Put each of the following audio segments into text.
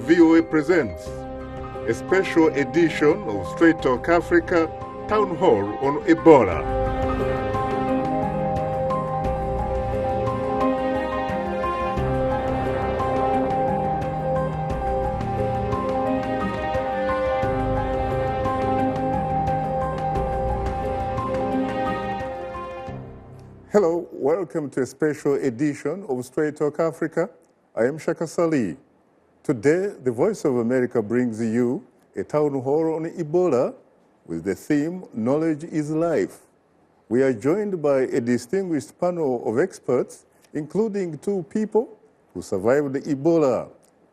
VOA presents a special edition of Straight Talk Africa Town Hall on Ebola. Hello, welcome to a special edition of Straight Talk Africa. I am Shaka Ssali. Today, the Voice of America brings you a town hall on Ebola with the theme, Knowledge is Life. We are joined by a distinguished panel of experts, including two people who survived Ebola.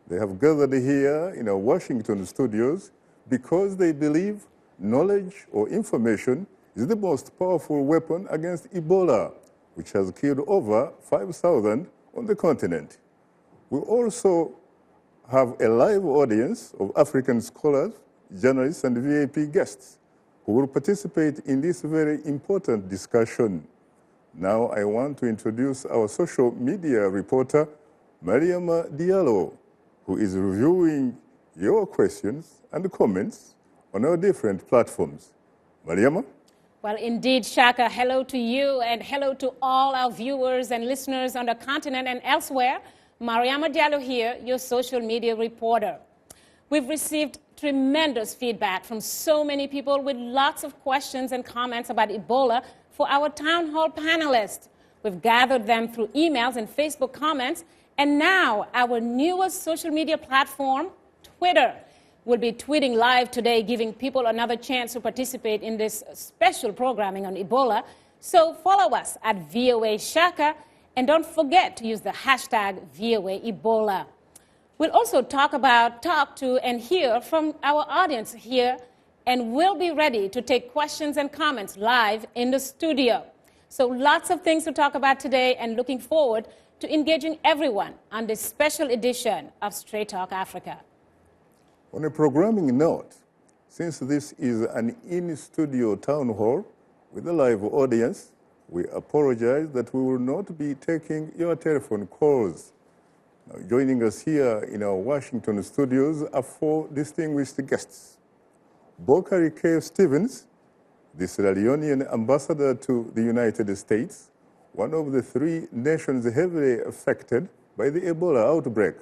They have gathered here in our Washington studios because they believe knowledge or information is the most powerful weapon against Ebola, which has killed over 5,000 on the continent. We also have a live audience of African scholars, journalists, and VIP guests who will participate in this very important discussion. Now I want to introduce our social media reporter, Mariama Diallo, who is reviewing your questions and comments on our different platforms. Mariama? Well, indeed, Shaka, hello to you and hello to all our viewers and listeners on the continent and elsewhere. Mariama Diallo here, your social media reporter. We've received tremendous feedback from so many people with lots of questions and comments about Ebola for our town hall panelists. We've gathered them through emails and Facebook comments, and now our newest social media platform, Twitter, will be tweeting live today, giving people another chance to participate in this special programming on Ebola. So follow us at VOA Shaka, and don't forget to use the hashtag VOA Ebola. We'll also talk to and hear from our audience here, and we'll be ready to take questions and comments live in the studio. So lots of things to talk about today, and looking forward to engaging everyone on this special edition of Straight Talk Africa. On a programming note, since this is an in-studio town hall with a live audience, we apologize that we will not be taking your telephone calls. Now, joining us here in our Washington studios are four distinguished guests. Bokari K. Stevens, the Sierra Leonean ambassador to the United States, one of the three nations heavily affected by the Ebola outbreak.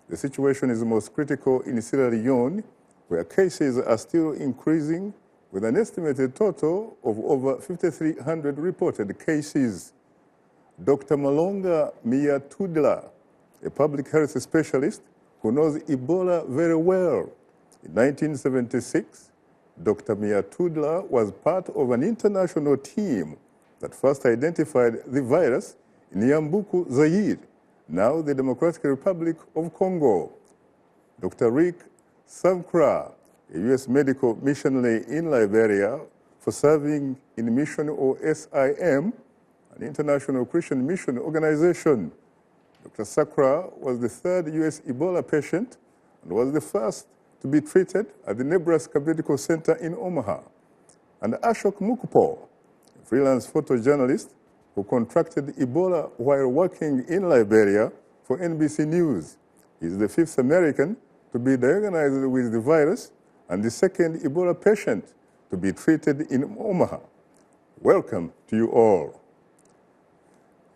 The situation is most critical in Sierra Leone, where cases are still increasing, with an estimated total of over 5,300 reported cases. Dr. Malonga Miyatudla, a public health specialist who knows Ebola very well. In 1976, Dr. Miyatudla was part of an international team that first identified the virus in Yambuku, Zaire, now the Democratic Republic of Congo. Dr. Rick Sankra, a U.S. medical missionary in Liberia for serving in Mission or SIM, an international Christian mission organization. Dr. Sakra was the third U.S. Ebola patient and was the first to be treated at the Nebraska Medical Center in Omaha. And Ashok Mukpo, a freelance photojournalist who contracted Ebola while working in Liberia for NBC News. He's the fifth American to be diagnosed with the virus and the second Ebola patient to be treated in Omaha. Welcome to you all.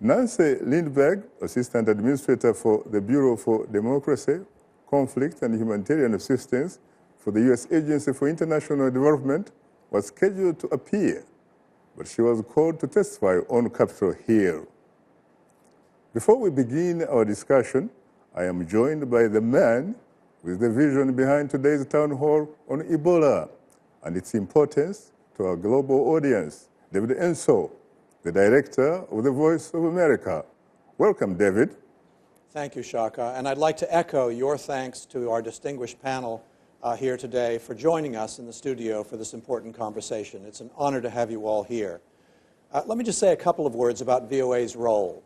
Nancy Lindberg, Assistant Administrator for the Bureau for Democracy, Conflict and Humanitarian Assistance for the U.S. Agency for International Development, was scheduled to appear, but she was called to testify on Capitol Hill. Before we begin our discussion, I am joined by the man with the vision behind today's town hall on Ebola and its importance to our global audience, David Enso, the director of the Voice of America. Welcome, David. Thank you, Shaka. And I'd like to echo your thanks to our distinguished panel here today for joining us in the studio for this important conversation. It's an honor to have you all here. Let me just say a couple of words about VOA's role.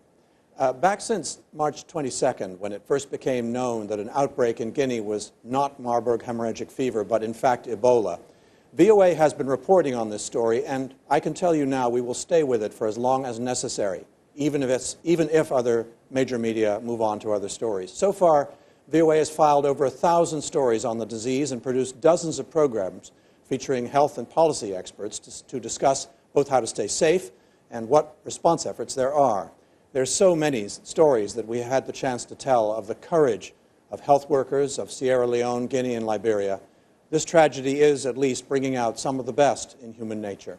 Back since March 22nd, when it first became known that an outbreak in Guinea was not Marburg hemorrhagic fever, but in fact Ebola, VOA has been reporting on this story, and I can tell you now we will stay with it for as long as necessary, even if other major media move on to other stories. So far, VOA has filed over 1,000 stories on the disease and produced dozens of programs featuring health and policy experts to discuss both how to stay safe and what response efforts there are. There's so many stories that we had the chance to tell of the courage of health workers of Sierra Leone, Guinea, and Liberia. This tragedy is at least bringing out some of the best in human nature.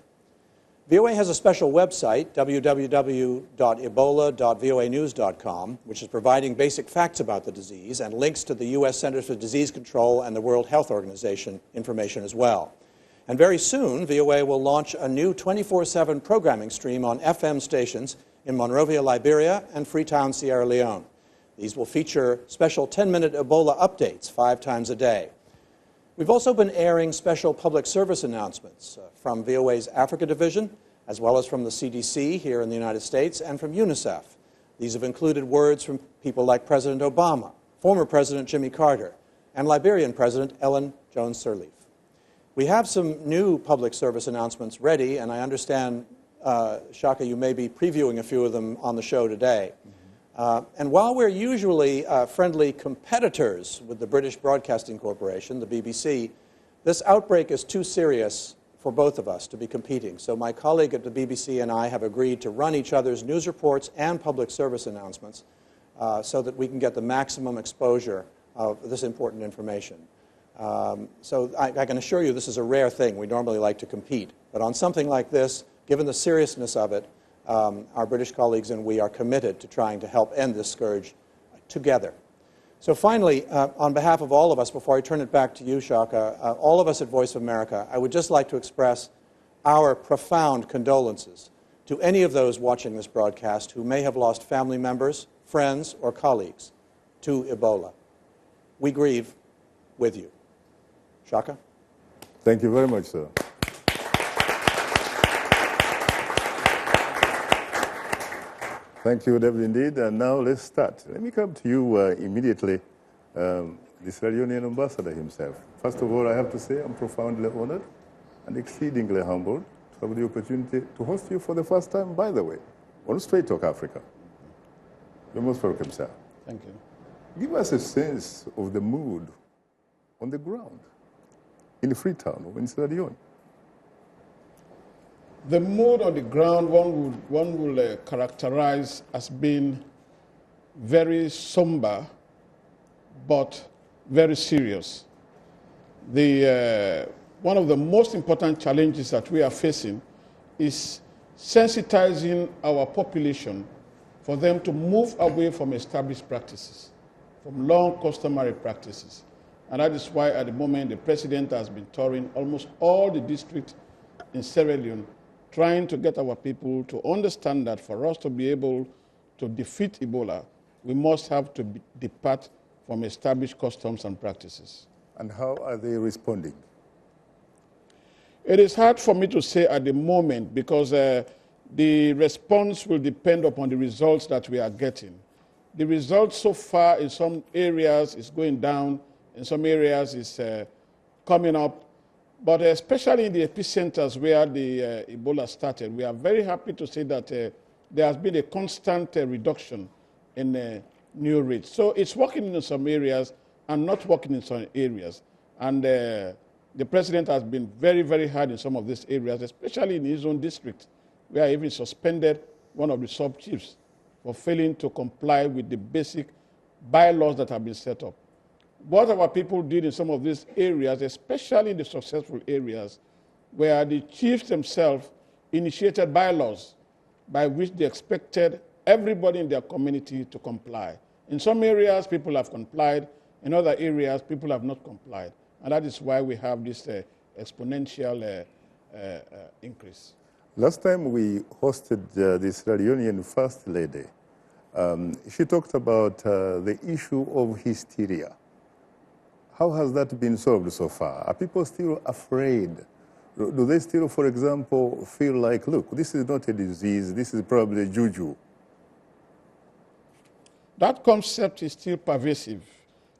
VOA has a special website, www.ebola.voanews.com, which is providing basic facts about the disease and links to the U.S. Centers for Disease Control and the World Health Organization information as well. And very soon, VOA will launch a new 24/7 programming stream on FM stations in Monrovia, Liberia, and Freetown, Sierra Leone. These will feature special 10-minute Ebola updates 5 times a day. We've also been airing special public service announcements from VOA's Africa Division, as well as from the CDC here in the United States, and from UNICEF. These have included words from people like President Obama, former President Jimmy Carter, and Liberian President Ellen Jones Sirleaf. We have some new public service announcements ready, and I understand, Shaka, you may be previewing a few of them on the show today. And while we're usually friendly competitors with the British Broadcasting Corporation, the BBC, this outbreak is too serious for both of us to be competing. So my colleague at the BBC and I have agreed to run each other's news reports and public service announcements so that we can get the maximum exposure of this important information. So I can assure you this is a rare thing. We normally like to compete. But on something like this, given the seriousness of it, our British colleagues and we are committed to trying to help end this scourge together. So finally, on behalf of all of us, before I turn it back to you, Shaka, all of us at Voice of America, I would just like to express our profound condolences to any of those watching this broadcast who may have lost family members, friends, or colleagues to Ebola. We grieve with you. Shaka? Thank you very much, sir. Thank you, David, indeed. And now let's start. Let me come to you immediately, the Sierra Leonean ambassador himself. First of all, I have to say I'm profoundly honored and exceedingly humbled to have the opportunity to host you for the first time, by the way, on Straight Talk Africa. You're most welcome, sir. Thank you. Give us a sense of the mood on the ground in Freetown or in Sierra Leone. The mood on the ground one will characterize as being very somber, but very serious. One of the most important challenges that we are facing is sensitizing our population for them to move away from established practices, from long customary practices. And that is why at the moment the president has been touring almost all the districts in Sierra Leone, trying to get our people to understand that for us to be able to defeat Ebola, we must have to depart from established customs and practices. And how are they responding? It is hard for me to say at the moment because the response will depend upon the results that we are getting. The results so far in some areas is going down, in some areas is coming up. But especially in the epicenters where the Ebola started, we are very happy to say that there has been a constant reduction in new rates. So it's working in some areas and not working in some areas. And the president has been very, very hard in some of these areas, especially in his own district, where he even suspended one of the sub-chiefs for failing to comply with the basic bylaws that have been set up. What our people did in some of these areas, especially in the successful areas, where the chiefs themselves initiated bylaws by which they expected everybody in their community to comply. In some areas, people have complied. In other areas, people have not complied. And that is why we have this exponential increase. Last time we hosted the Sierra Leonean First Lady, she talked about the issue of hysteria. How has that been solved so far? Are people still afraid? Do they still, for example, feel like, look, this is not a disease, this is probably juju? That concept is still pervasive.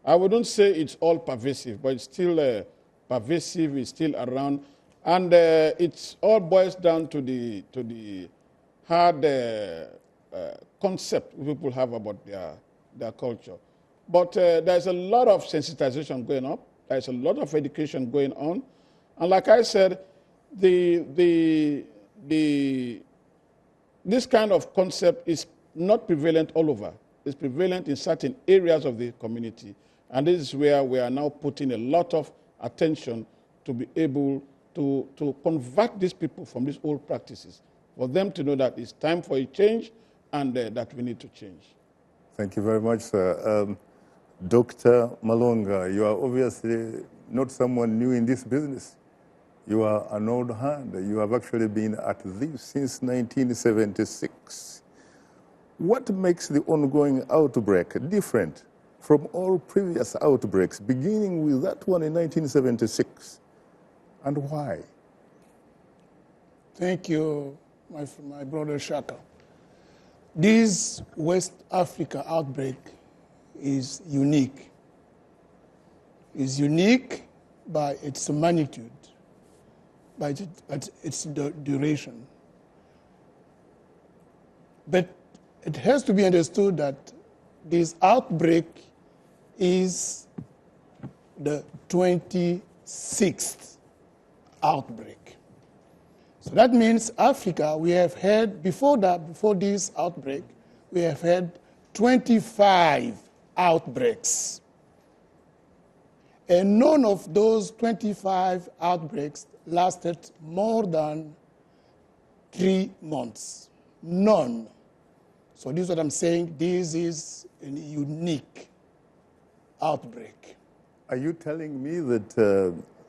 I wouldn't say it's all pervasive, but it's still pervasive, it's still around. And it all boils down to the hard concept people have about their culture. But there's a lot of sensitization going on. There's a lot of education going on. And like I said, this kind of concept is not prevalent all over. It's prevalent in certain areas of the community. And this is where we are now putting a lot of attention to be able to convert these people from these old practices, for them to know that it's time for a change and that we need to change. Thank you very much, sir. Dr. Malonga, you are obviously not someone new in this business. You are an old hand. You have actually been at this since 1976. What makes the ongoing outbreak different from all previous outbreaks, beginning with that one in 1976, and why? Thank you, my brother Shaka. This West Africa outbreak is unique. It's unique by its magnitude, by its duration. But it has to be understood that this outbreak is the 26th outbreak. So that means Africa, we have had, before this outbreak, we have had 25 outbreaks. And none of those 25 outbreaks lasted more than 3 months. None. So this is what I'm saying. This is a unique outbreak. Are you telling me that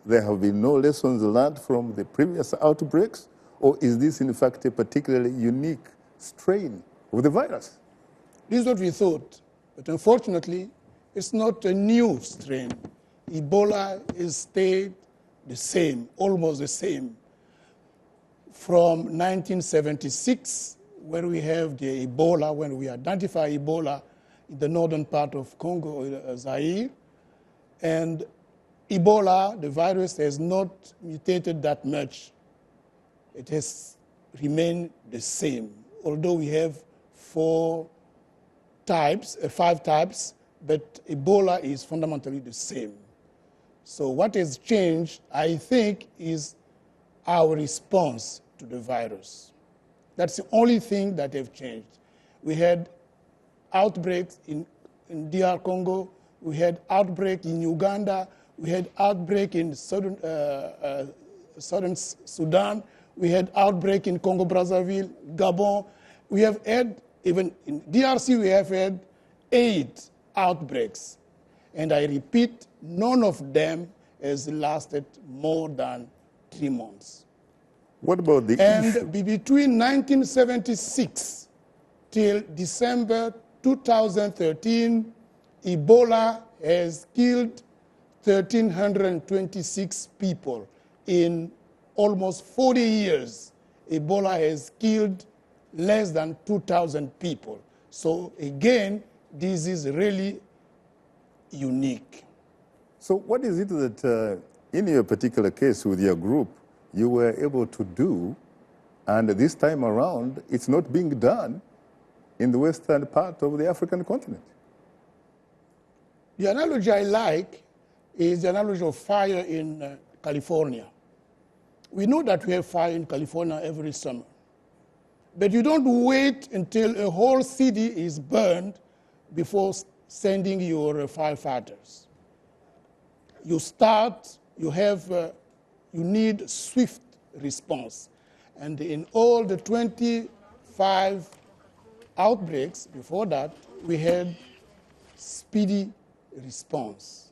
there have been no lessons learned from the previous outbreaks? Or is this, in fact, a particularly unique strain of the virus? This is what we thought. But unfortunately, it's not a new strain. Ebola has stayed the same, almost the same. From 1976, where we have the Ebola, when we identify Ebola in the northern part of Congo, Zaire, and Ebola, the virus, has not mutated that much. It has remained the same, although we have 5 types, but Ebola is fundamentally the same. So what has changed, I think, is our response to the virus. That's the only thing that has changed. We had outbreaks in DR Congo, we had outbreak in Uganda, we had outbreak in southern Sudan, we had outbreak in Congo-Brazzaville, Gabon. We have had, even in DRC, we have had 8 outbreaks. And I repeat, none of them has lasted more than 3 months. What about the And between 1976 till December 2013, Ebola has killed 1,326 people. In almost 40 years, Ebola has killed less than 2,000 people. So again, this is really unique. So what is it that, in your particular case with your group, you were able to do, and this time around, it's not being done in the western part of the African continent? The analogy I like is the analogy of fire in California. We know that we have fire in California every summer. But you don't wait until a whole city is burned before sending your firefighters. You start, you need swift response. And in all the 25 outbreaks before that, we had speedy response.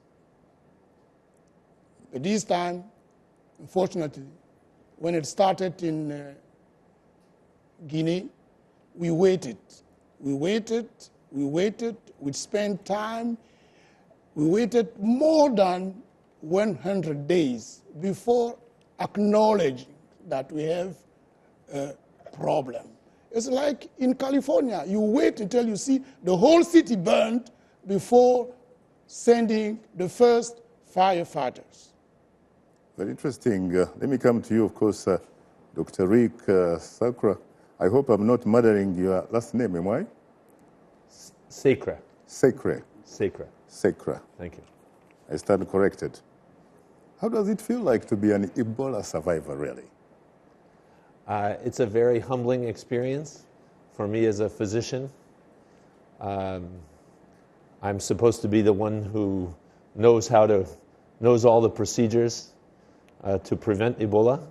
But this time, unfortunately, when it started in Guinea, we waited. We waited, we spent time. We waited more than 100 days before acknowledging that we have a problem. It's like in California, you wait until you see the whole city burned before sending the first firefighters. Very interesting. Let me come to you, of course, Dr. Rick Sakra. I hope I'm not murdering your last name, am I? Secret. Secret. Sacra. Sacra. Thank you. I stand corrected. How does it feel like to be an Ebola survivor, really? It's a very humbling experience for me as a physician. I'm supposed to be the one who knows all the procedures to prevent Ebola,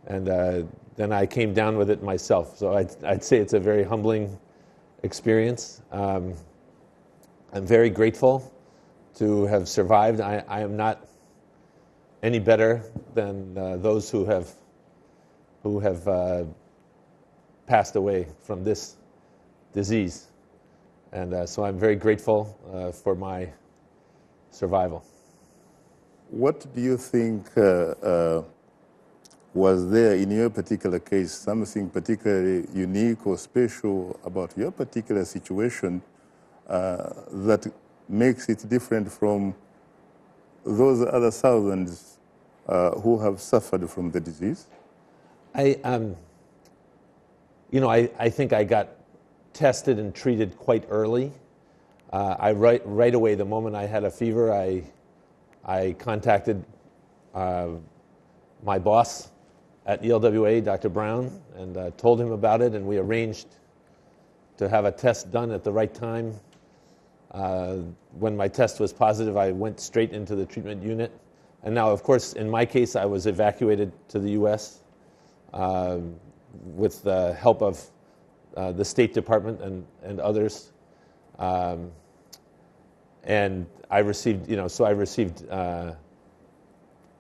and then I came down with it myself. So I'd say it's a very humbling experience. I'm very grateful to have survived. I am not any better than those who have passed away from this disease. And so I'm very grateful for my survival. What do you think was there in your particular case, something particularly unique or special about your particular situation that makes it different from those other thousands who have suffered from the disease? I think I got tested and treated quite early. Right away, the moment I had a fever, I contacted my boss at ELWA, Dr. Brown, and told him about it, and we arranged to have a test done at the right time. When my test was positive, I went straight into the treatment unit. And now, of course, in my case, I was evacuated to the U.S. With the help of the State Department and others. And I received,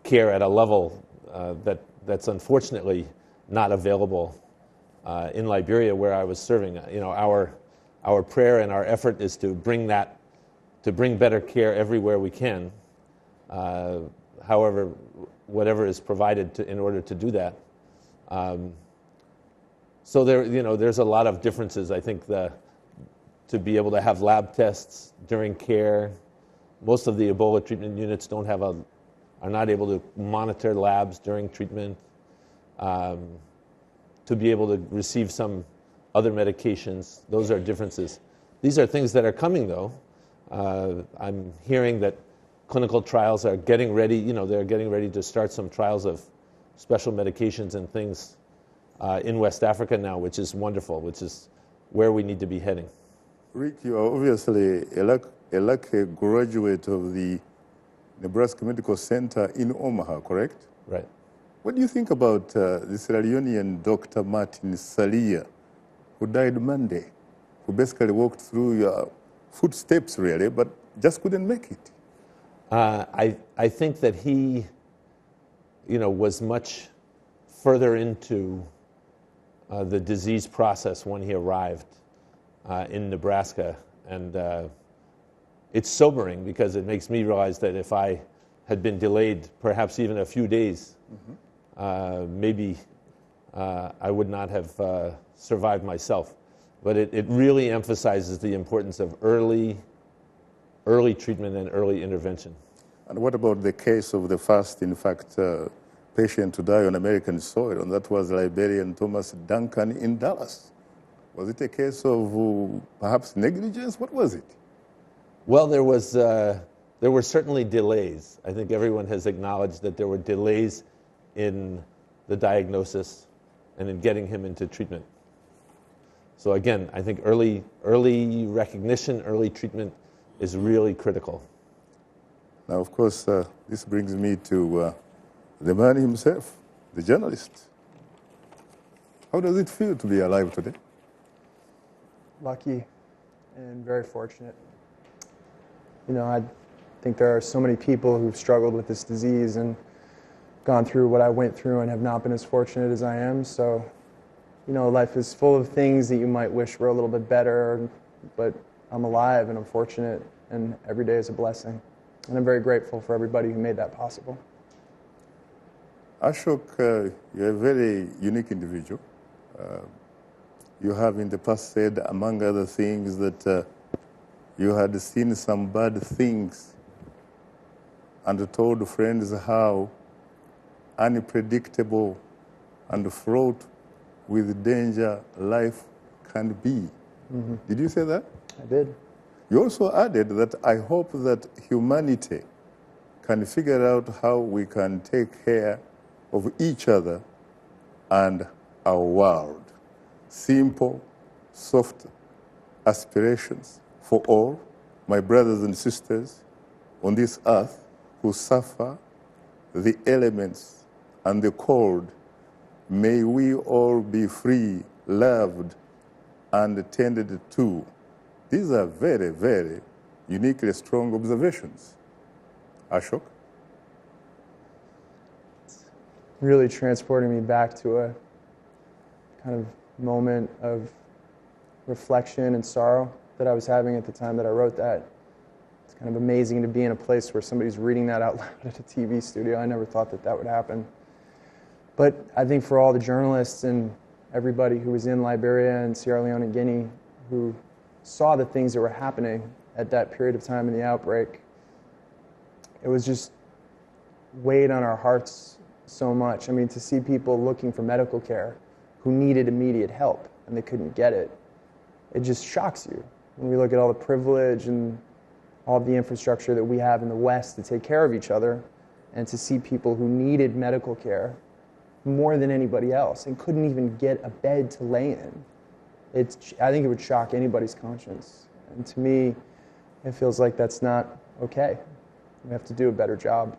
care at a level that's unfortunately not available in Liberia, where I was serving. Our prayer and our effort is to bring better care everywhere we can. However, whatever is provided in order to do that. So there's a lot of differences. I think to be able to have lab tests during care. Most of the Ebola treatment units are not able to monitor labs during treatment. To be able to receive some other medications, those are differences. These are things that are coming, though. I'm hearing that clinical trials are getting ready. They're getting ready to start some trials of special medications and things in West Africa now, which is wonderful, which is where we need to be heading. Rick, you are obviously a lucky graduate of the Nebraska Medical Center in Omaha, correct? Right. What do you think about the Sierra Leonean Dr. Martin Salia, who died Monday, who basically walked through your footsteps, really, but just couldn't make it? I think that he, was much further into the disease process when he arrived in Nebraska. And it's sobering because it makes me realize that if I had been delayed perhaps even a few days, maybe I would not have survived myself. But it really emphasizes the importance of early treatment and early intervention. And what about the case of the first, in fact, patient to die on American soil, and that was Liberian Thomas Duncan in Dallas? Was it a case of perhaps negligence? What was it? Well, there were certainly delays. I think everyone has acknowledged that there were delays in the diagnosis and in getting him into treatment. So again, I think early recognition, early treatment is really critical. Now, of course, this brings me to the man himself, the journalist. How does it feel to be alive today? Lucky and very fortunate. I think there are so many people who've struggled with this disease and gone through what I went through and have not been as fortunate as I am. So, life is full of things that you might wish were a little bit better, but I'm alive and I'm fortunate, and every day is a blessing. And I'm very grateful for everybody who made that possible. Ashok, you're a very unique individual. You have in the past said, among other things, that you had seen some bad things and told friends how unpredictable and fraught with danger life can be. Mm-hmm. Did you say that? I did. You also added that I hope that humanity can figure out how we can take care of each other and our world. Simple, soft aspirations for all my brothers and sisters on this earth who suffer the elements and the cold. May we all be free, loved, and tended to. These are very, very uniquely strong observations. Ashok? Really transporting me back to a kind of moment of reflection and sorrow that I was having at the time that I wrote that. It's kind of amazing to be in a place where somebody's reading that out loud at a TV studio. I never thought that that would happen. But I think for all the journalists and everybody who was in Liberia and Sierra Leone and Guinea who saw the things that were happening at that period of time in the outbreak, it was just weighed on our hearts so much. I mean, to see people looking for medical care who needed immediate help and they couldn't get it, it just shocks you. When we look at all the privilege and all the infrastructure that we have in the West to take care of each other, and to see people who needed medical care more than anybody else and couldn't even get a bed to lay in, I think it would shock anybody's conscience. And to me, it feels like that's not okay. We have to do a better job.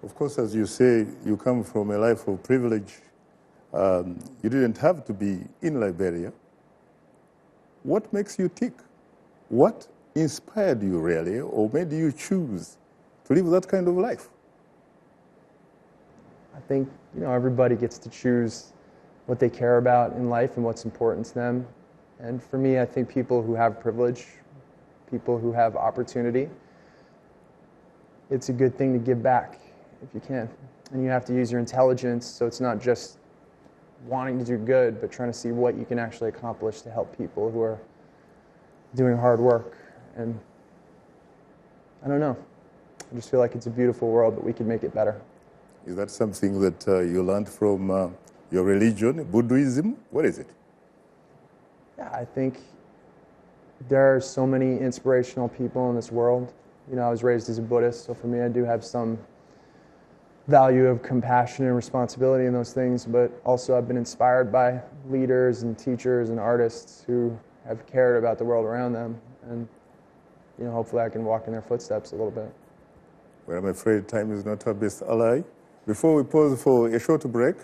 Of course, as you say, you come from a life of privilege. You didn't have to be in Liberia. What makes you tick? What inspired you really, or made you choose to live that kind of life? I think, everybody gets to choose what they care about in life and what's important to them. And for me, I think people who have privilege, people who have opportunity, it's a good thing to give back if you can. And you have to use your intelligence, so it's not just wanting to do good, but trying to see what you can actually accomplish to help people who are doing hard work. And I don't know. I just feel like it's a beautiful world, but we can make it better. Is that something that you learned from your religion, Buddhism? What is it? Yeah, I think there are so many inspirational people in this world. I was raised as a Buddhist, so for me, I do have some value of compassion and responsibility in those things, but also I've been inspired by leaders and teachers and artists who have cared about the world around them, and hopefully I can walk in their footsteps a little bit. Well, I'm afraid time is not our best ally. Before we pause for a short break,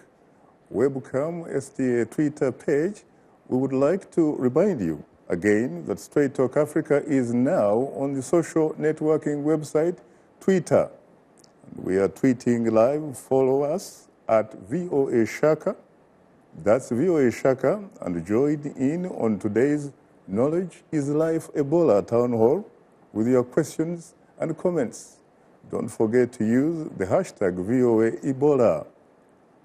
webcam as the Twitter page, we would like to remind you again that Straight Talk Africa is now on the social networking website, Twitter. We are tweeting live. Follow us at VOA Shaka. That's VOA Shaka, and join in on today's Knowledge is Life Ebola Town Hall with your questions and comments. Don't forget to use the hashtag VOA Ebola.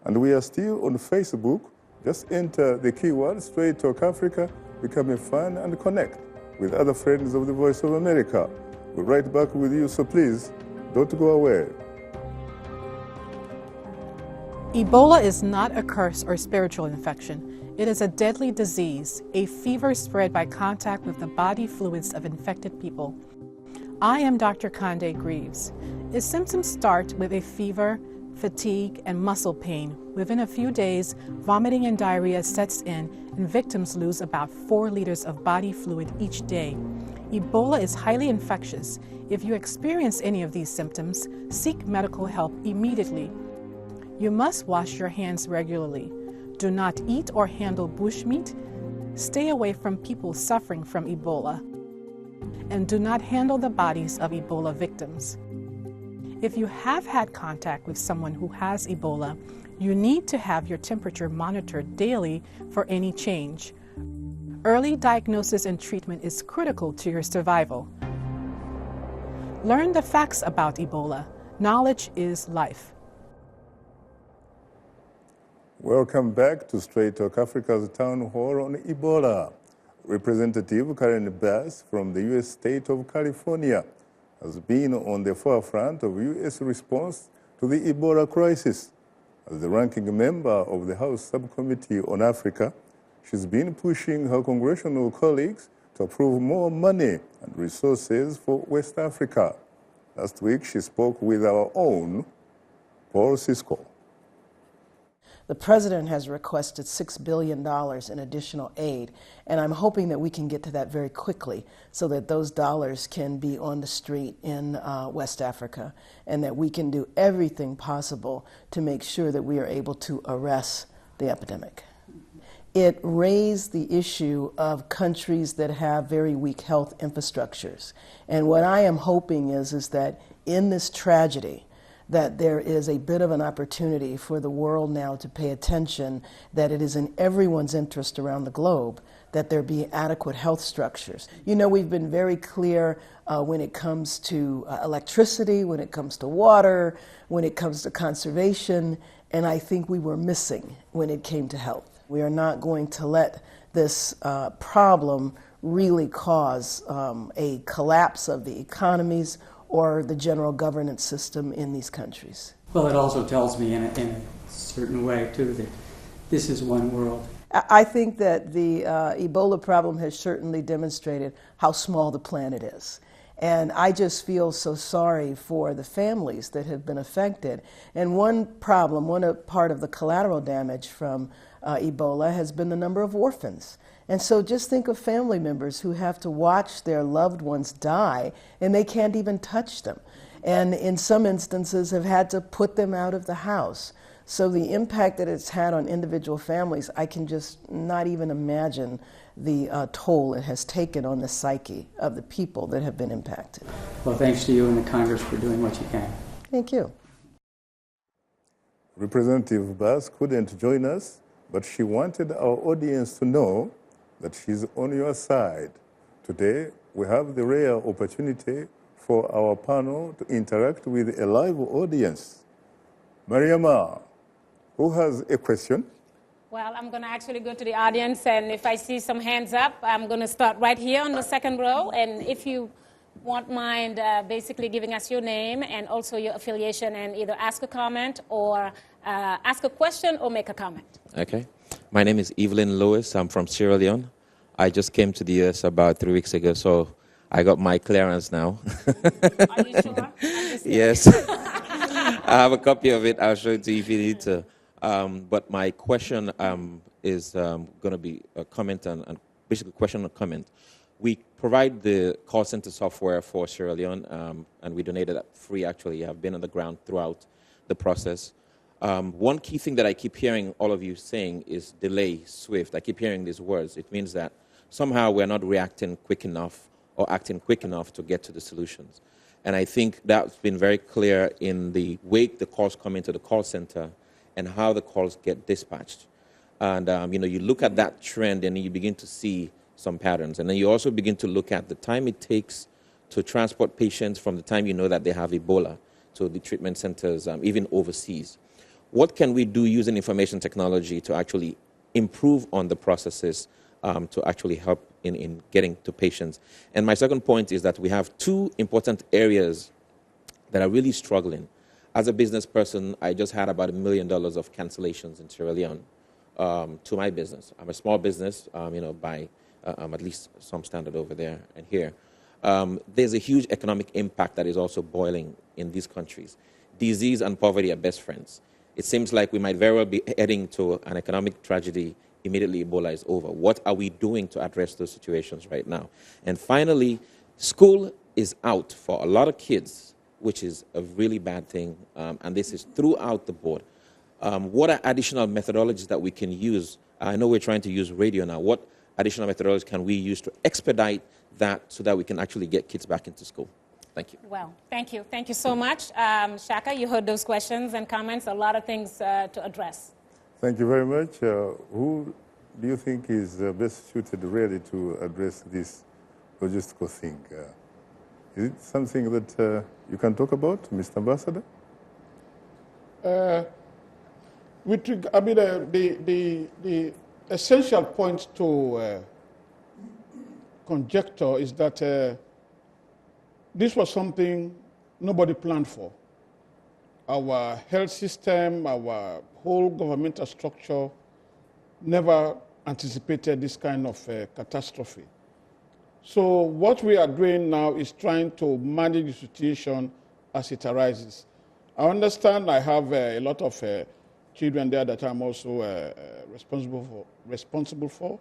And we are still on Facebook. Just enter the keyword Straight Talk Africa, become a fan, and connect with other friends of the Voice of America. We'll right back with you, so please don't go away. Ebola is not a curse or spiritual infection. It is a deadly disease, a fever spread by contact with the body fluids of infected people. I am Dr. Conde Greaves. Its symptoms start with a fever, fatigue, and muscle pain. Within a few days, vomiting and diarrhea sets in, and victims lose about 4 liters of body fluid each day. Ebola is highly infectious. If you experience any of these symptoms, seek medical help immediately. You must wash your hands regularly. Do not eat or handle bushmeat. Stay away from people suffering from Ebola. And do not handle the bodies of Ebola victims. If you have had contact with someone who has Ebola, you need to have your temperature monitored daily for any change. Early diagnosis and treatment is critical to your survival. Learn the facts about Ebola. Knowledge is life. Welcome back to Straight Talk Africa's Town Hall on Ebola. Representative Karen Bass from the U.S. state of California has been on the forefront of U.S. response to the Ebola crisis. As the ranking member of the House Subcommittee on Africa, she's been pushing her congressional colleagues to approve more money and resources for West Africa. Last week, she spoke with our own Paul Cisco. The president has requested $6 billion in additional aid, and I'm hoping that we can get to that very quickly so that those dollars can be on the street in West Africa, and that we can do everything possible to make sure that we are able to arrest the epidemic. It raised the issue of countries that have very weak health infrastructures. And what I am hoping is that in this tragedy, that there is a bit of an opportunity for the world now to pay attention, that it is in everyone's interest around the globe that there be adequate health structures. You know, we've been very clear when it comes to electricity, when it comes to water, when it comes to conservation, and I think we were missing when it came to health. We are not going to let this problem really cause a collapse of the economies or the general governance system in these countries. Well, it also tells me in a certain way, too, that this is one world. I think that the Ebola problem has certainly demonstrated how small the planet is. And I just feel so sorry for the families that have been affected. And one problem, one part of the collateral damage from Ebola has been the number of orphans. And so just think of family members who have to watch their loved ones die and they can't even touch them. And in some instances have had to put them out of the house. So the impact that it's had on individual families, I can just not even imagine the toll it has taken on the psyche of the people that have been impacted. Well, thanks to you and the Congress for doing what you can. Thank you. Representative Bass couldn't join us, but she wanted our audience to know that she's on your side. Today, we have the rare opportunity for our panel to interact with a live audience. Mariama, who has a question? Well, I'm going to actually go to the audience, and if I see some hands up, I'm going to start right here on the second row. And if you won't mind basically giving us your name and also your affiliation, and either ask a comment or ask a question or make a comment. Okay. My name is Evelyn Lewis. I'm from Sierra Leone. I just came to the U.S. about 3 weeks ago, so I got my clearance now. Are you sure? Yes. I have a copy of it. I'll show it to you if you need to. But my question is going to be a comment and basically question and comment. We provide the call center software for Sierra Leone, and we donated that free, actually. I've been on the ground throughout the process. One key thing that I keep hearing all of you saying is delay, swift. I keep hearing these words. It means that somehow we're not reacting quick enough or acting quick enough to get to the solutions. And I think that's been very clear in the way the calls come into the call center and how the calls get dispatched. And you look at that trend and you begin to see some patterns. And then you also begin to look at the time it takes to transport patients from the time you know that they have Ebola to the treatment centers, even overseas. What can we do using information technology to actually improve on the processes to actually help in getting to patients? And my second point is that we have two important areas that are really struggling. As a business person, I just had about $1 million of cancellations in Sierra Leone to my business. I'm a small business, by at least some standard over there and here. There's a huge economic impact that is also boiling in these countries. Disease and poverty are best friends. It seems like we might very well be heading to an economic tragedy immediately Ebola is over. What are we doing to address those situations right now? And finally, school is out for a lot of kids, which is a really bad thing, and this is throughout the board. What are additional methodologies that we can use? I know we're trying to use radio now. What additional methodologies can we use to expedite that so that we can actually get kids back into school? Thank you. Well, thank you. Thank you so much. Shaka, you heard those questions and comments, a lot of things to address. Thank you very much. Who do you think is best suited really to address this logistical thing? Is it something that you can talk about, Mr. Ambassador? The essential point to conjecture is that this was something nobody planned for. Our health system, our whole governmental structure never anticipated this kind of catastrophe. So what we are doing now is trying to manage the situation as it arises. I understand I have a lot of children there that I'm also responsible for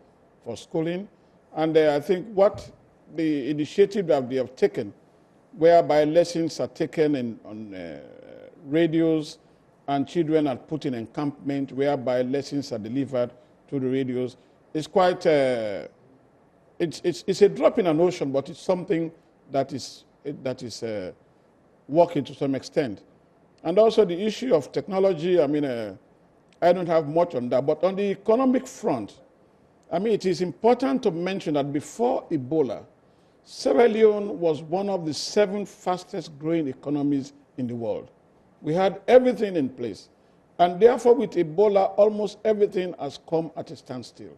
schooling. And I think what the initiative that we have taken, whereby lessons are taken on radios and children are put in encampment, whereby lessons are delivered to the radios, is quite, it's a drop in an ocean, but it's something that is working to some extent. And also the issue of technology, I mean, I don't have much on that, but on the economic front, I mean, it is important to mention that before Ebola, Sierra Leone was one of the 7 fastest growing economies in the world. We had everything in place. And therefore, with Ebola, almost everything has come at a standstill.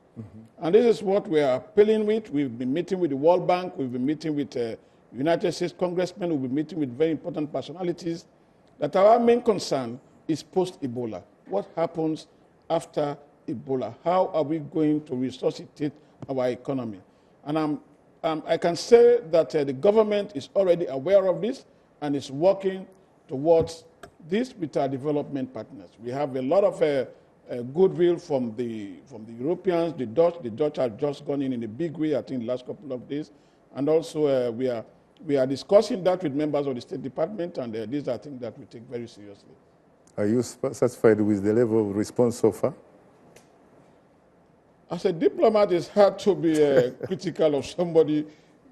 And this is what we are appealing with. We've been meeting with the World Bank. We've been meeting with United States congressmen. We've been meeting with very important personalities. That our main concern is post-Ebola. What happens after Ebola? How are we going to resuscitate our economy? And I can say that the government is already aware of this and is working towards this with our development partners. We have a lot of goodwill from the Europeans, the Dutch. The Dutch have just gone in a big way, I think, the last couple of days. And also we are discussing that with members of the State Department, and these are things that we take very seriously. Are you satisfied with the level of response so far? As a diplomat, it's hard to be critical of somebody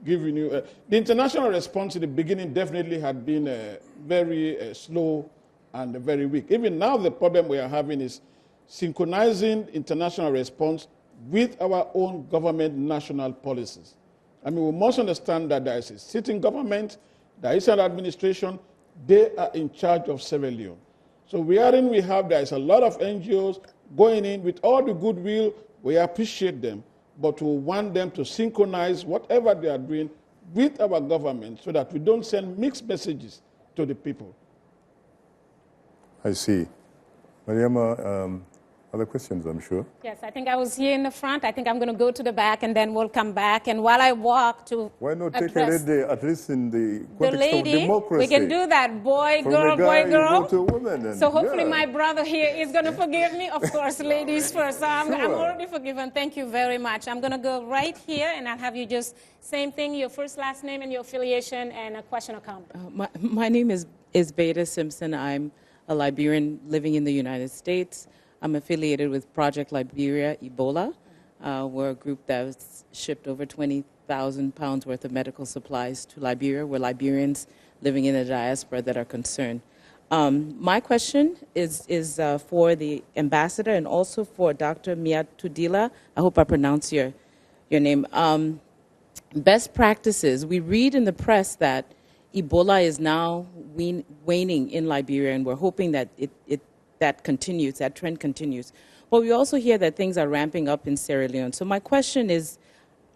giving you... the international response in the beginning definitely had been very slow and very weak. Even now, the problem we are having is synchronizing international response with our own government national policies. I mean, we must understand that there is a sitting government, there is an administration, they are in charge of Sierra Leone. So there is a lot of NGOs going in with all the goodwill. We appreciate them, but we want them to synchronize whatever they are doing with our government so that we don't send mixed messages to the people. I see. Mariama, other questions, I'm sure. Yes, I think I was here in the front. I think I'm going to go to the back, and then we'll come back. And while I walk to why not take a lady, at least in the context of democracy? We can do that. Boy, From girl, a guy, boy, girl. You go to a woman and, so hopefully my brother here is going to forgive me. Of course, ladies first. So I'm already forgiven. Thank you very much. I'm going to go right here, and I'll have you just same thing, your first, last name, and your affiliation, and a question or comment. My name is Beta Simpson. I'm a Liberian living in the United States. I'm affiliated with Project Liberia Ebola. We're a group that's shipped over 20,000 pounds worth of medical supplies to Liberia. We're Liberians living in the diaspora that are concerned. My question is for the ambassador and also for Dr. Miatudila. I hope I pronounce your name. Best practices. We read in the press that Ebola is now waning in Liberia, and we're hoping that that trend continues. But we also hear that things are ramping up in Sierra Leone. So my question is,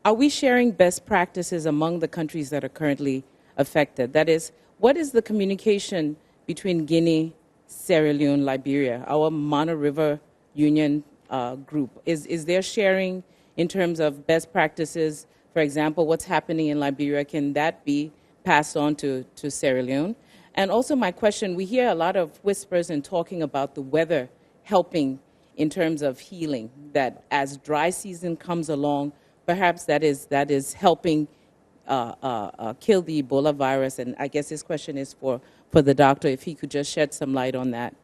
are we sharing best practices among the countries that are currently affected? That is, what is the communication between Guinea, Sierra Leone, Liberia, our Mana River Union group? Is there sharing in terms of best practices? For example, what's happening in Liberia, can that be passed on to Sierra Leone? And also my question, we hear a lot of whispers and talking about the weather helping in terms of healing, that as dry season comes along, perhaps that is helping kill the Ebola virus. And I guess this question is for the doctor, if he could just shed some light on that.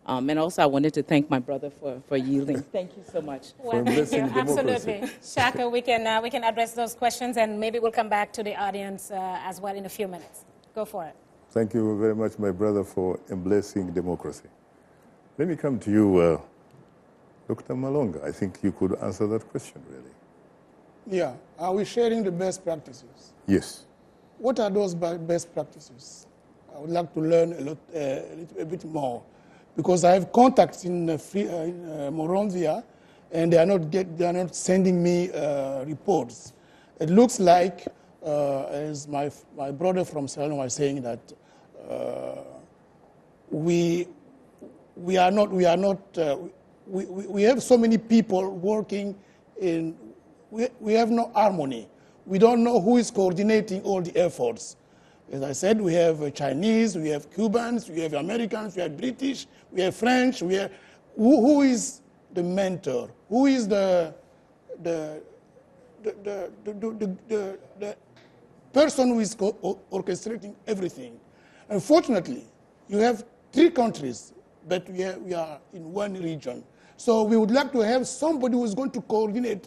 And also I wanted to thank my brother for yielding. Thank you so much. Well, thank you. Absolutely. Shaka, we can address those questions, and maybe we'll come back to the audience as well in a few minutes. Go for it. Thank you very much, my brother, for embracing democracy. Let me come to you, Dr. Malonga. I think you could answer that question, really. Yeah. Are we sharing the best practices? Yes. What are those best practices? I would like to learn a bit more, because I have contacts in Monrovia, and they are not sending me reports. It looks like, as my brother from Sierra Leone was saying, that we have so many people working in. We have no harmony. We don't know who is coordinating all the efforts. As I said, we have Chinese, we have Cubans, we have Americans, we have British, we have French, we have... Who is the mentor? Who is the person who is orchestrating everything? Unfortunately, you have 3 countries, but we are in one region. So we would like to have somebody who is going to coordinate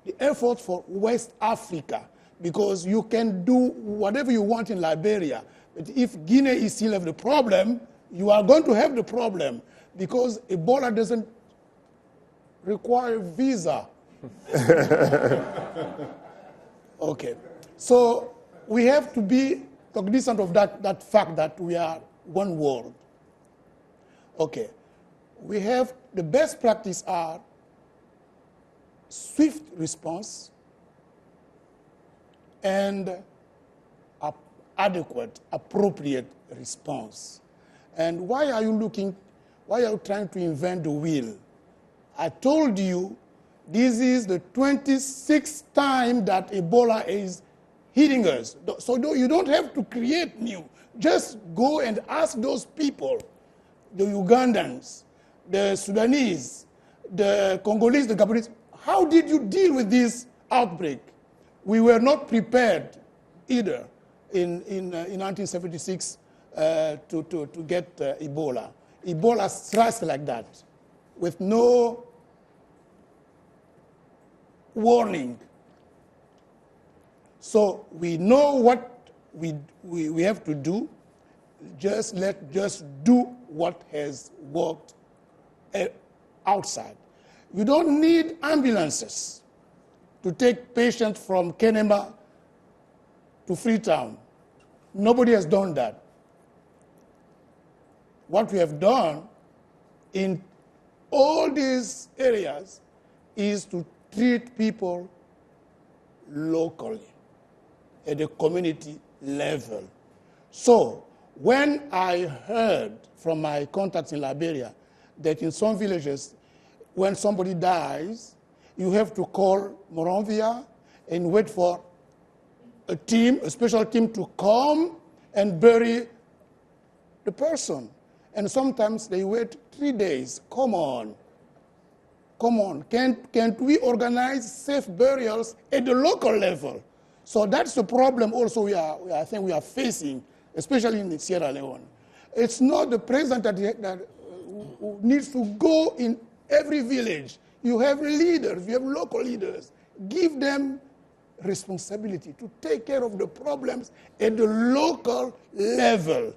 the effort for West Africa, because you can do whatever you want in Liberia, but if Guinea is still have the problem, you are going to have the problem, because Ebola doesn't require visa. Okay, so we have to be cognizant of that fact that we are one world. Okay, we have the best practice are swift response and adequate, appropriate response. And why are you trying to invent the wheel? I told you this is the 26th time that Ebola is hitting us. So you don't have to create new. Just go and ask those people, the Ugandans, the Sudanese, the Congolese, the Gabonese, how did you deal with this outbreak? We were not prepared either in 1976 to get Ebola. Ebola strikes like that with no warning. So we know what we have to do. Just do what has worked outside. You don't need ambulances to take patients from Kenema to Freetown. Nobody has done that. What we have done in all these areas is to treat people locally at the community level. So when I heard from my contacts in Liberia that in some villages, when somebody dies, you have to call Moronvia and wait for a special team to come and bury the person. And sometimes they wait 3 days. Come on. Can't we organize safe burials at the local level? So that's the problem also I think we are facing, especially in Sierra Leone. It's not the president that needs to go in every village. You have leaders, you have local leaders. Give them responsibility to take care of the problems at the local level.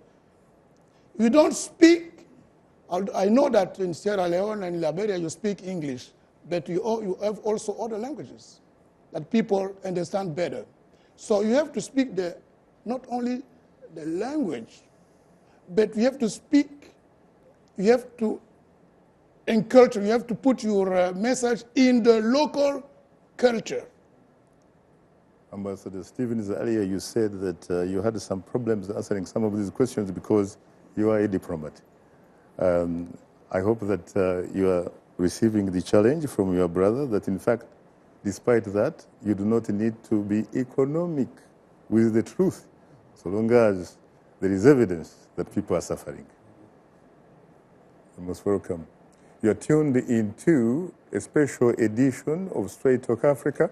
You don't speak, I know that in Sierra Leone and Liberia you speak English, but you have also other languages that people understand better. So you have to speak not only the language, but you have to speak, you have to enculture, you have to put your message in the local culture. Ambassador Stevens, earlier you said that you had some problems answering some of these questions because you are a diplomat. I hope that you are receiving the challenge from your brother that in fact, despite that, you do not need to be economic with the truth, so long as there is evidence that people are suffering. You're most welcome. You're tuned into a special edition of Straight Talk Africa.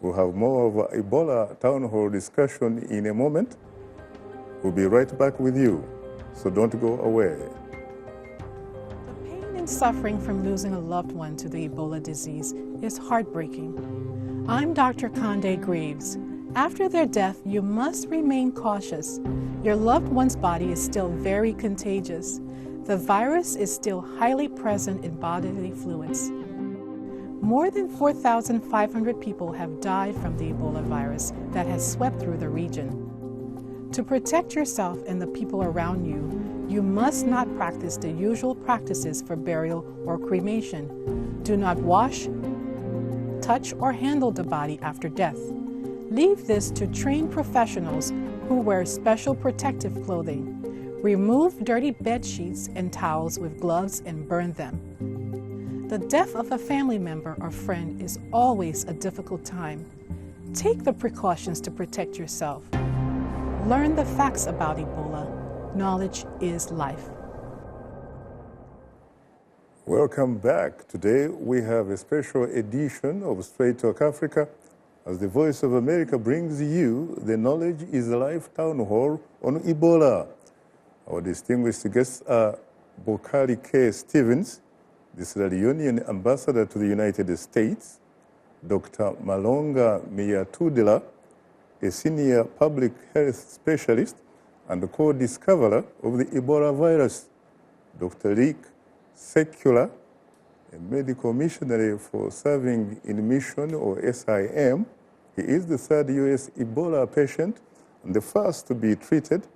We'll have more of an Ebola town hall discussion in a moment. We'll be right back with you, so don't go away. The pain and suffering from losing a loved one to the Ebola disease is heartbreaking. I'm Dr. Conde Greaves. After their death, you must remain cautious. Your loved one's body is still very contagious. The virus is still highly present in bodily fluids. More than 4,500 people have died from the Ebola virus that has swept through the region. To protect yourself and the people around you, you must not practice the usual practices for burial or cremation. Do not wash, touch, or handle the body after death. Leave this to trained professionals who wear special protective clothing. Remove dirty bed sheets and towels with gloves and burn them. The death of a family member or friend is always a difficult time. Take the precautions to protect yourself. Learn the facts about Ebola. Knowledge is life. Welcome back. Today we have a special edition of Straight Talk Africa as the Voice of America brings you the Knowledge is Life Town Hall on Ebola. Our distinguished guests are Bokari K. Stevens, the Sierra Leonean Ambassador to the United States, Dr. Malonga Miyatudila, a senior public health specialist and co-discoverer of the Ebola virus, Dr. Rick Sekula, a medical missionary for serving in mission or SIM. He is the third U.S. Ebola patient and the first to be treated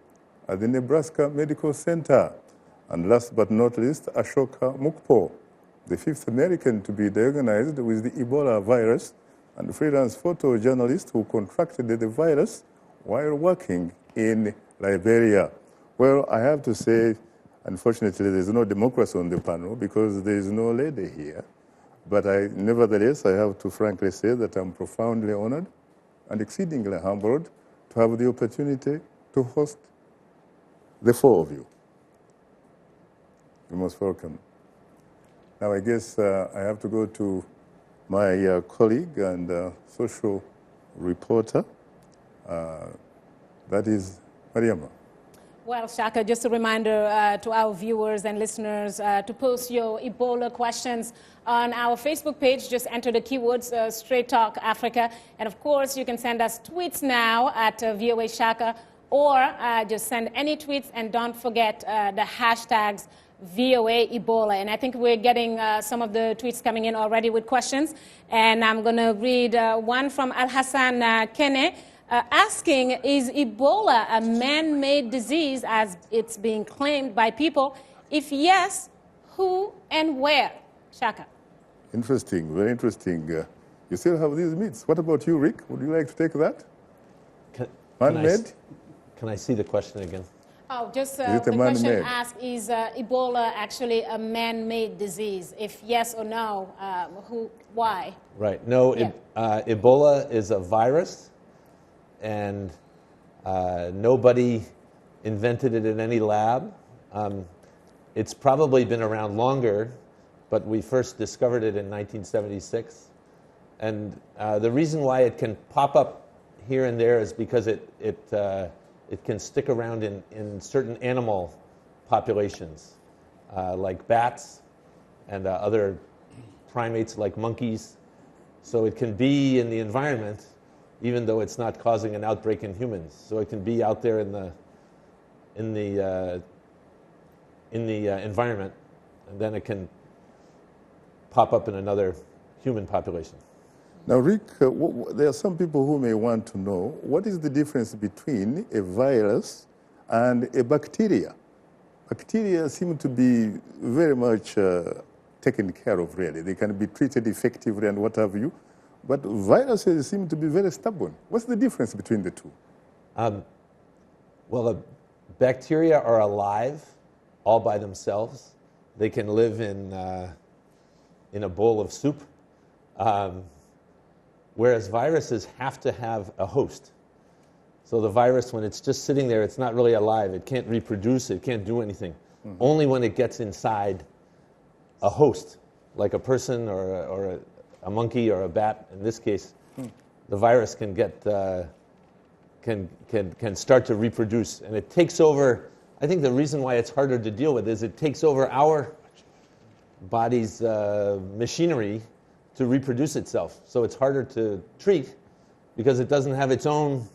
at the Nebraska Medical Center. And last but not least, Ashoka Mukpo, the fifth American to be diagnosed with the Ebola virus and freelance photojournalist who contracted the virus while working in Liberia. Well, I have to say, unfortunately, there's no democracy on the panel because there is no lady here. But nevertheless, I have to frankly say that I'm profoundly honored and exceedingly humbled to have the opportunity to host the four of you. You're most welcome. Now, I guess I have to go to my colleague and social reporter, that is Mariama. Well, Shaka, just a reminder to our viewers and listeners to post your Ebola questions on our Facebook page. Just enter the keywords Straight Talk Africa. And of course, you can send us tweets now at VOA Shaka, or just send any tweets, and don't forget the hashtags VOA Ebola. And I think we're getting some of the tweets coming in already with questions. And I'm going to read one from Al Hassan Kene. Asking, is Ebola a man-made disease as it's being claimed by people? If yes, who and where? Shaka. Interesting, very interesting. You still have these myths. What about you, Rick? Would you like to take that? Man-made? Can I see the question again? Oh, just the question asked, is Ebola actually a man-made disease? If yes or no, why? Right. No, yeah. Ebola is a virus. And nobody invented it in any lab. It's probably been around longer, but we first discovered it in 1976. And the reason why it can pop up here and there is because it can stick around in certain animal populations, like bats and other primates like monkeys. So it can be in the environment, even though it's not causing an outbreak in humans. So it can be out there in the environment, and then it can pop up in another human population. Now, Rick, there are some people who may want to know, what is the difference between a virus and a bacteria? Bacteria seem to be very much taken care of, really. They can be treated effectively and what have you. But viruses seem to be very stubborn. What's the difference between the two? Well, bacteria are alive all by themselves. They can live in a bowl of soup, whereas viruses have to have a host. So the virus, when it's just sitting there, it's not really alive. It can't reproduce. It can't do anything. Mm-hmm. Only when it gets inside a host, like a person or a monkey or a bat, in this case, the virus can get can start to reproduce, and it takes over. I think the reason why it's harder to deal with is it takes over our body's machinery to reproduce itself. So it's harder to treat because it doesn't have its own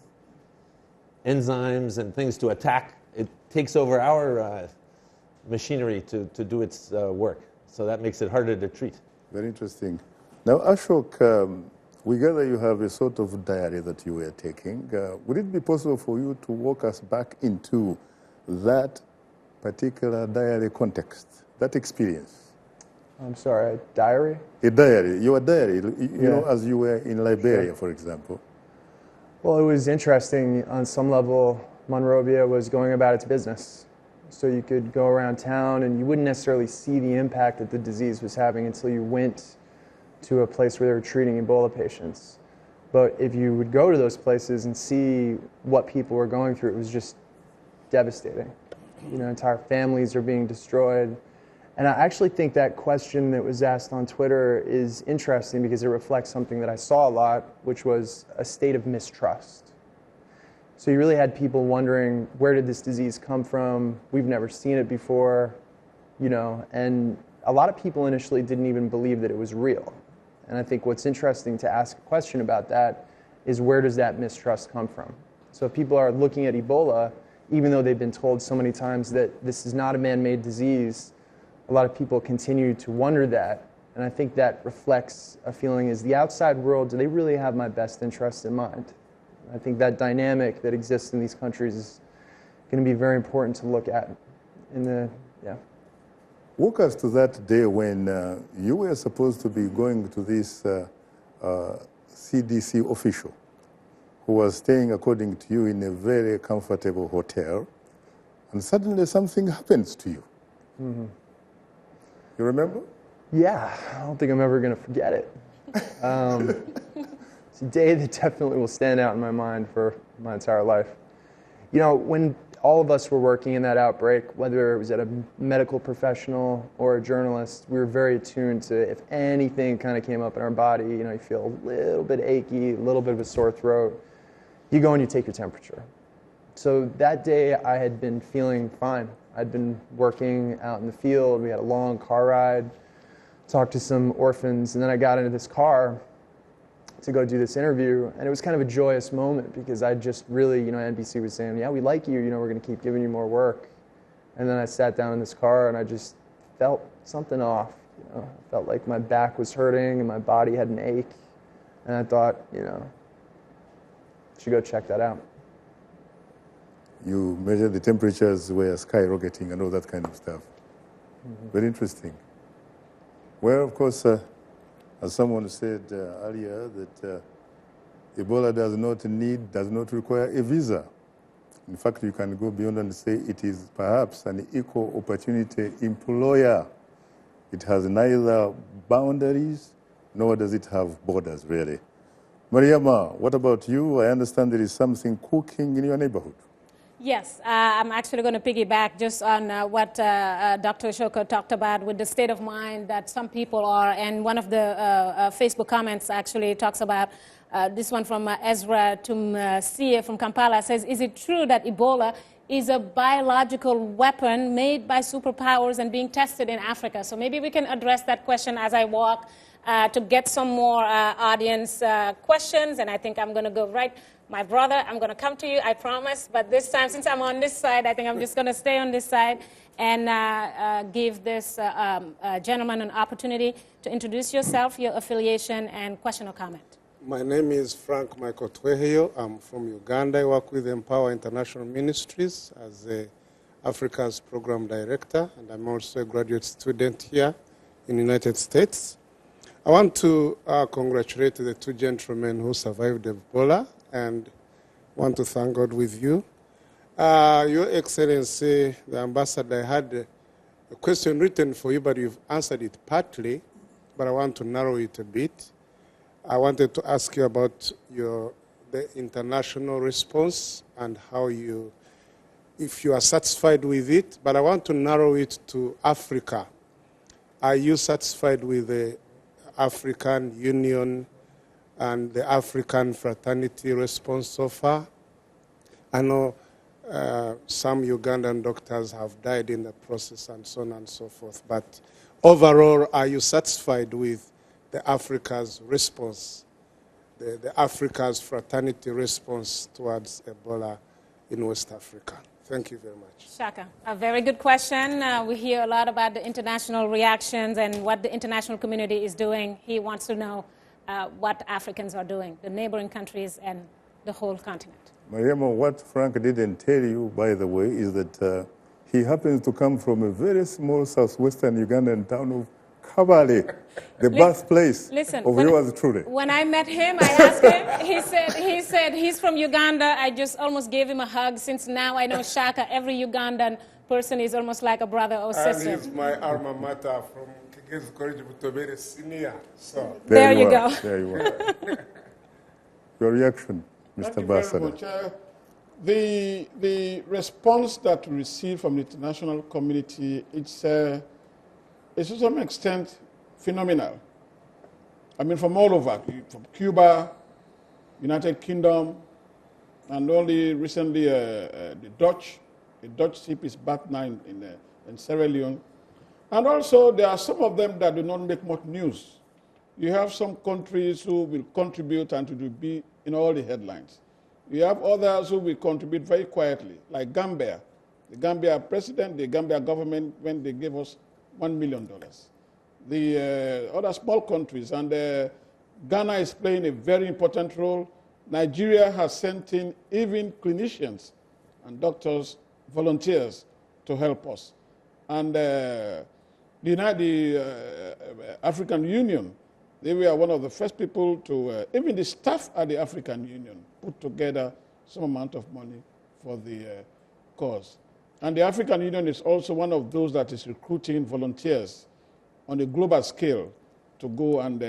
enzymes and things to attack. It takes over our machinery to do its work. So that makes it harder to treat. Very interesting. Now, Ashok, we gather you have a sort of diary that you were taking. Would it be possible for you to walk us back into that particular diary context, that experience? I'm sorry, a diary? A diary, your diary, you know, as you were in Liberia, for example. Well, it was interesting. On some level, Monrovia was going about its business. So you could go around town and you wouldn't necessarily see the impact that the disease was having until you went to a place where they were treating Ebola patients. But if you would go to those places and see what people were going through, it was just devastating. You know, entire families are being destroyed. And I actually think that question that was asked on Twitter is interesting because it reflects something that I saw a lot, which was a state of mistrust. So you really had people wondering, where did this disease come from? We've never seen it before, you know, and a lot of people initially didn't even believe that it was real. And I think what's interesting to ask a question about that is, where does that mistrust come from? So if people are looking at Ebola, even though they've been told so many times that this is not a man-made disease, a lot of people continue to wonder that. And I think that reflects a feeling, is the outside world, do they really have my best interest in mind? I think that dynamic that exists in these countries is going to be very important to look at in the, yeah. Walk us to that day when you were supposed to be going to this CDC official who was staying, according to you, in a very comfortable hotel, and suddenly something happens to you. Mm-hmm. You remember? Yeah, I don't think I'm ever going to forget it. It's a day that definitely will stand out in my mind for my entire life. You know, when all of us were working in that outbreak, whether it was at a medical professional or a journalist, we were very attuned to if anything kind of came up in our body, you know, you feel a little bit achy, a little bit of a sore throat, you go and you take your temperature. So that day I had been feeling fine. I'd been working out in the field, we had a long car ride, talked to some orphans, and then I got into this car to go do this interview, and it was kind of a joyous moment because I just really, you know, NBC was saying, yeah, we like you, you know, we're going to keep giving you more work. And then I sat down in this car and I just felt something off, you know. I felt like my back was hurting and my body had an ache, and I thought, you know, I should go check that out. You measured the temperatures were skyrocketing and all that kind of stuff. Mm-hmm. Very interesting. Well, of course, as someone said earlier, that Ebola does not require a visa. In fact, you can go beyond and say it is perhaps an equal opportunity employer. It has neither boundaries nor does it have borders, really. Mariama, what about you? I understand there is something cooking in your neighborhood. Yes, I'm actually going to piggyback just on what Dr. Shaka talked about with the state of mind that some people are. And one of the Facebook comments actually talks about this one from Ezra Tumsia from Kampala says, is it true that Ebola is a biological weapon made by superpowers and being tested in Africa? So maybe we can address that question as I walk to get some more audience questions. And I think I'm going to go right. My brother, I'm going to come to you, I promise. But this time, since I'm on this side, I think I'm just going to stay on this side and give this gentleman an opportunity to introduce yourself, your affiliation, and question or comment. My name is Frank Michael Tweheyo. I'm from Uganda. I work with Empower International Ministries as the Africa's Program Director, and I'm also a graduate student here in the United States. I want to congratulate the two gentlemen who survived Ebola, and want to thank God with you. Your Excellency, the Ambassador, I had a question written for you, but you've answered it partly, but I want to narrow it a bit. I wanted to ask you about the international response and how if you are satisfied with it, but I want to narrow it to Africa. Are you satisfied with the African Union and the African fraternity response so far? I know some Ugandan doctors have died in the process and so on and so forth, but overall, are you satisfied with the Africa's response, the Africa's fraternity response towards Ebola in West Africa? Thank you very much. Shaka, a very good question. We hear a lot about the international reactions and what the international community is doing. He wants to know what Africans are doing, the neighboring countries and the whole continent. Mariama, what Frank didn't tell you, by the way, is that he happens to come from a very small southwestern Ugandan town of Kabale, the birthplace of yours truly. When I met him, I asked him, he said he's from Uganda. I just almost gave him a hug. Since now I know Shaka, every Ugandan person is almost like a brother or sister. And he's my alma mater from Kigezi College Butobere Senior. So. There you go. There you are. Your reaction, Mr. Thank you Ambassador. very much. The response that we receive from the international community, it's to some extent phenomenal. I mean, from all over, from Cuba, United Kingdom, and only recently the Dutch ship is back now in Sierra Leone. And also, there are some of them that do not make much news. You have some countries who will contribute and to be in all the headlines. You have others who will contribute very quietly, like Gambia. The Gambia president, the Gambia government, when they gave us $1 million. The other small countries, and Ghana is playing a very important role. Nigeria has sent in even clinicians and doctors, volunteers, to help us. And the African Union, they were one of the first people to, even the staff at the African Union, put together some amount of money for the cause. And the African Union is also one of those that is recruiting volunteers on a global scale to go and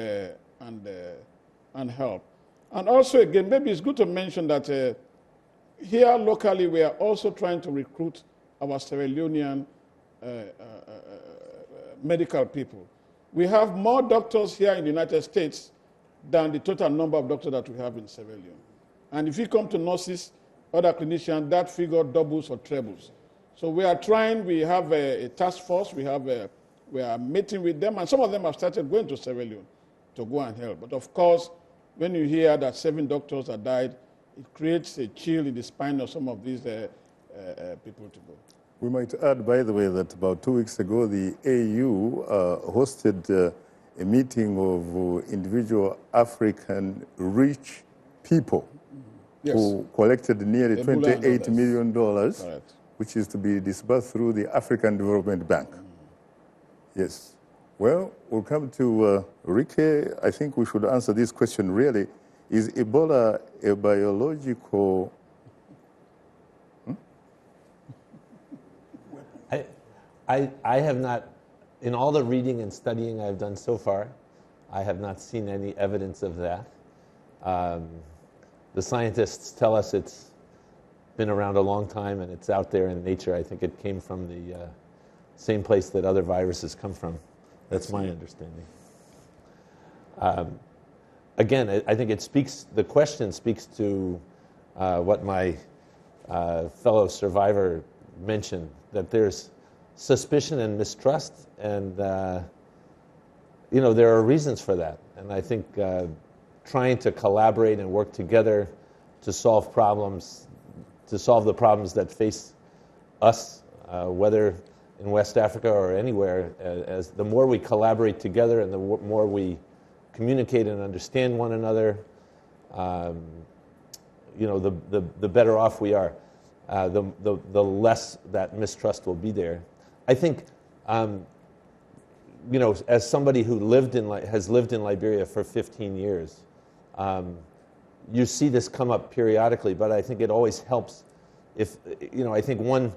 help. And also, again, maybe it's good to mention that here locally we are also trying to recruit our Sierra Leonean medical people. We have more doctors here in the United States than the total number of doctors that we have in Sierra Leone. And if you come to nurses, other clinicians, that figure doubles or trebles. So we are trying, we have a task force, we are meeting with them, and some of them have started going to Sierra Leone to go and help. But of course, when you hear that 7 doctors have died, it creates a chill in the spine of some of these people to go. We might add, by the way, that about 2 weeks ago, the AU hosted a meeting of individual African rich people who collected nearly $28 million, which is to be disbursed through the African Development Bank. Yes. Well, we'll come to Rike. I think we should answer this question really. Is Ebola a biological... I have not, in all the reading and studying I've done so far, I have not seen any evidence of that. The scientists tell us it's been around a long time and it's out there in nature. I think it came from the same place that other viruses come from. That's my understanding. Again, I think it speaks, the question speaks to what my fellow survivor mentioned, that there's suspicion and mistrust, and there are reasons for that. And I think trying to collaborate and work together to solve problems, to solve the problems that face us, whether in West Africa or anywhere, as the more we collaborate together and the more we communicate and understand one another, the better off we are. The less that mistrust will be there. I think, as somebody who has lived in Liberia for 15 years, you see this come up periodically, but I think it always helps if, I think one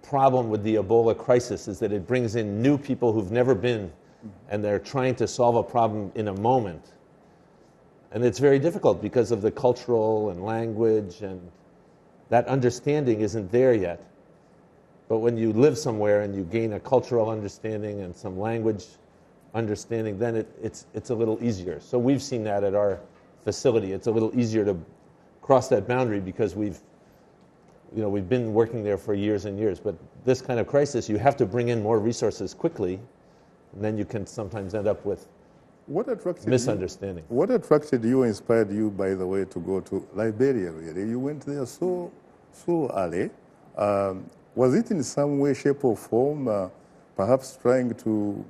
problem with the Ebola crisis is that it brings in new people who've never been, and they're trying to solve a problem in a moment. And it's very difficult because of the cultural and language, and that understanding isn't there yet. But when you live somewhere and you gain a cultural understanding and some language understanding, then it's a little easier. So we've seen that at our facility. It's a little easier to cross that boundary because we've been working there for years and years. But this kind of crisis, you have to bring in more resources quickly, and then you can sometimes end up with misunderstanding. What attracted you, inspired you, by the way, to go to Liberia, really? You went there so early. Was it in some way, shape, or form, perhaps trying to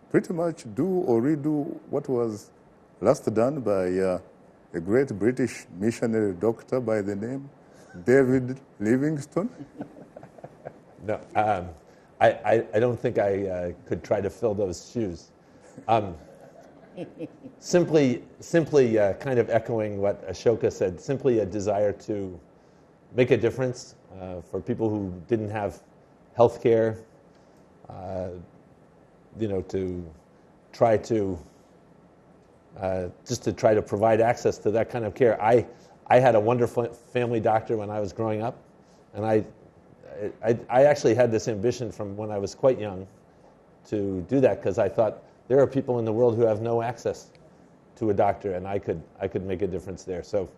pretty much do or redo what was last done by a great British missionary doctor by the name David Livingstone? No, I don't think I could try to fill those shoes. Simply kind of echoing what Ashoka said, simply a desire to make a difference for people who didn't have health care, to try to just to try to provide access to that kind of care. I had a wonderful family doctor when I was growing up, and I actually had this ambition from when I was quite young to do that, because I thought there are people in the world who have no access to a doctor, and I could make a difference there. So,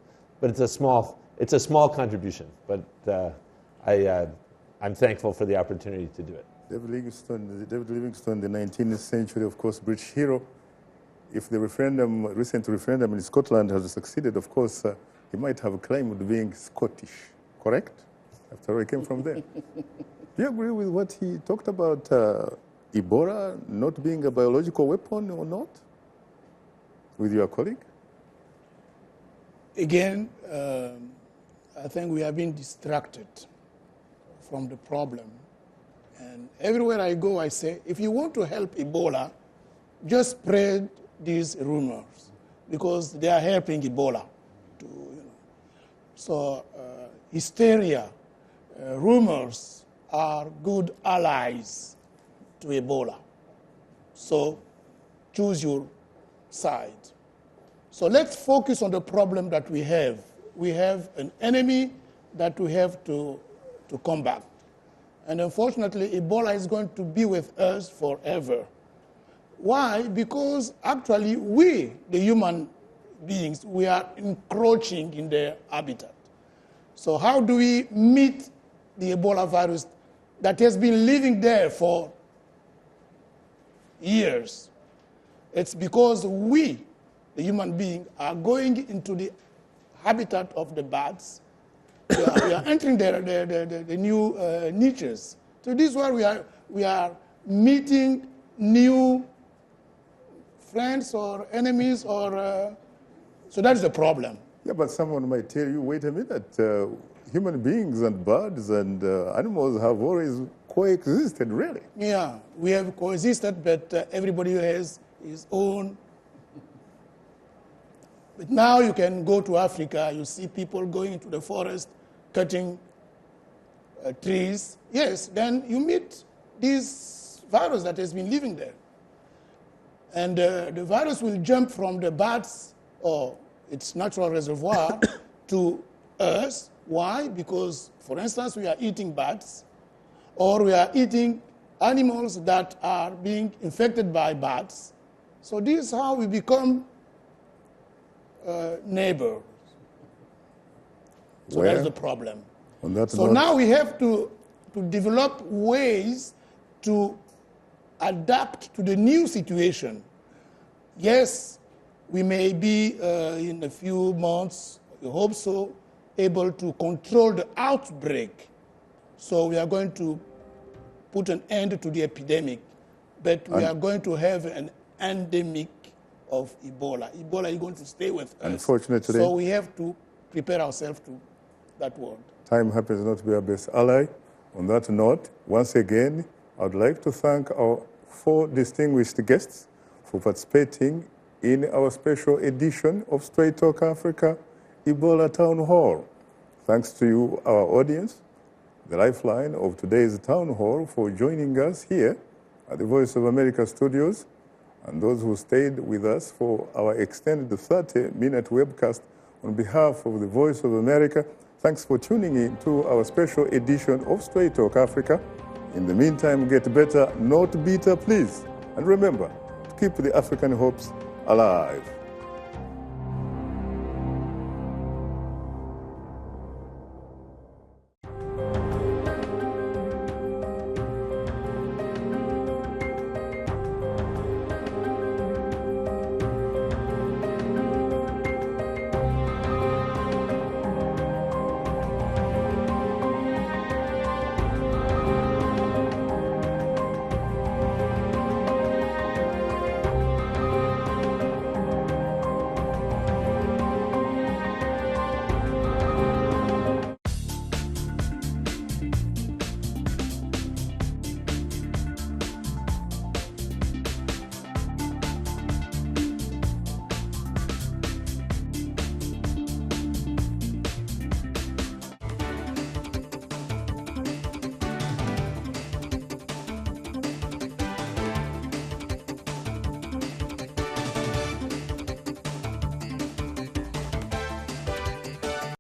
but it's a small contribution, but I'm thankful for the opportunity to do it. David Livingstone, the 19th century, of course, British hero. If the recent referendum in Scotland has succeeded, of course, he might have claimed being Scottish, correct? After all, he came from there. Do you agree with what he talked about Ebola not being a biological weapon or not? With your colleague? Again, I think we have been distracted from the problem. And everywhere I go, I say, if you want to help Ebola, just spread these rumors, because they are helping Ebola. So hysteria, rumors are good allies to Ebola. So choose your side. So let's focus on the problem that we have. We have an enemy that we have to combat. And unfortunately, Ebola is going to be with us forever. Why? Because actually we, the human beings, we are encroaching in their habitat. So how do we meet the Ebola virus that has been living there for years? It's because we, the human being, are going into the habitat of the bats. We are entering the new niches. So this is where we are meeting new friends or enemies, or so that's the problem. Yeah, but someone might tell you, wait a minute, human beings and birds and animals have always coexisted, really. Yeah, we have coexisted, but everybody has his own. But now you can go to Africa, you see people going into the forest, cutting trees. Yes, then you meet this virus that has been living there. And the virus will jump from the bats or its natural reservoir to us. Why? Because, for instance, we are eating bats, or we are eating animals that are being infected by bats. So this is how we become neighbors. So that's the problem. So now we have to develop ways to adapt to the new situation. Yes, we may be in a few months, we hope so, able to control the outbreak. So we are going to put an end to the epidemic, but we are going to have an endemic of Ebola. Ebola is going to stay with us. Unfortunately. So we have to prepare ourselves to that world. Time happens not to be our best ally. On that note, once again, I would like to thank our 4 distinguished guests for participating in our special edition of Straight Talk Africa Ebola Town Hall. Thanks to you, our audience, the lifeline of today's Town Hall, for joining us here at the Voice of America studios, and those who stayed with us for our extended 30-minute webcast. On behalf of the Voice of America, thanks for tuning in to our special edition of Straight Talk Africa. In the meantime, get better, not bitter, please. And remember, to keep the African hopes alive.